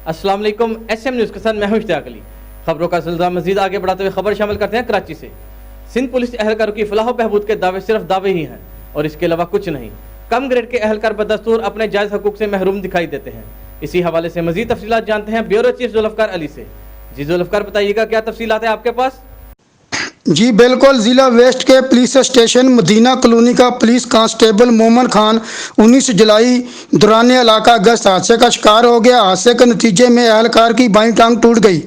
अस्सलाम वालेकुम। SM news के साथ मैं हूं इश्तियाक अली। खबरों का सिलसिला मजीद आगे बढ़ाते हुए खबर शामिल करते हैं कराची से। सिंध पुलिस एहलकारों की फलाह बहबूद के दावे सिर्फ दावे ही हैं और इसके अलावा कुछ नहीं। कम ग्रेड के एहलकार बदस्तूर अपने जायज़ हकूक से महरूम दिखाई देते हैं। इसी हवाले से मजीद तफसीलात जानते हैं ब्यूरो चीफ जुल्फ़कार अली से। जी जुल्फ़कार, बताइएगा क्या तफसीलात है आपके पास? जी बिल्कुल, ज़िला वेस्ट के पुलिस स्टेशन मदीना कॉलोनी का पुलिस कांस्टेबल मोमन खान 19 जुलाई दौरान इलाका गश्त हादसे का शिकार हो गया। हादसे के नतीजे में एहलकार की बाईं टांग टूट गई।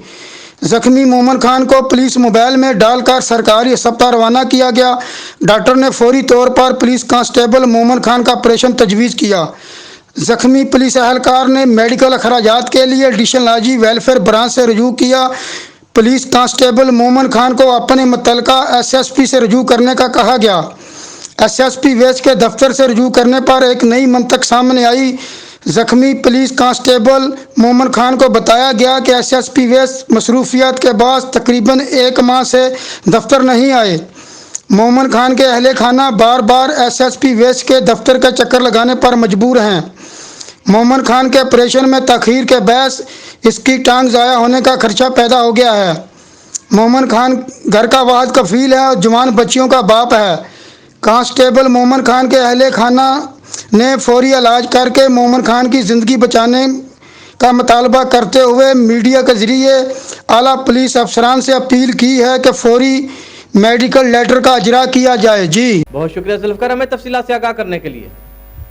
जख्मी मोमन खान को पुलिस मोबाइल में डालकर सरकारी अस्पताल रवाना किया गया। डॉक्टर ने फौरी तौर पर पुलिस कांस्टेबल मोमन खान का ऑपरेशन तजवीज़ किया। जख्मी पुलिस एहलकार ने मेडिकल अखराजात के लिए एडिशनल आजी वेलफेयर ब्रांच से रजू किया। पुलिस कांस्टेबल मोमन खान को अपने मुतल्लिका SSP से रजू करने का कहा गया। SSP वेस्ट के दफ्तर से रजू करने पर एक नई मंतक सामने आई। जख्मी पुलिस कांस्टेबल मोमन खान को बताया गया कि SSP वेस्ट मसरूफियत के बाद तकरीबन 1 माह से दफ्तर नहीं आए। मोमन खान के अहले खाना बार बार SSP वेस्ट के दफ्तर के चक्कर लगाने पर मजबूर हैं। मोमन खान के ऑपरेशन में तखीर के बहस इसकी टांग ज़ाया होने का खर्चा पैदा हो गया है। मोमन खान घर का वाहिद कफील है और जवान बच्चियों का बाप है। कांस्टेबल मोमन खान के अहले खाना ने फौरी इलाज करके मोमन खान की ज़िंदगी बचाने का मुतालबा करते हुए मीडिया के ज़रिए आला पुलिस अफसरान से अपील की है कि फौरी मेडिकल लेटर का इजरा किया जाए। जी बहुत शुक्रिया जुल्फ़कार, हमें तफसीलात से आगाह करने के लिए।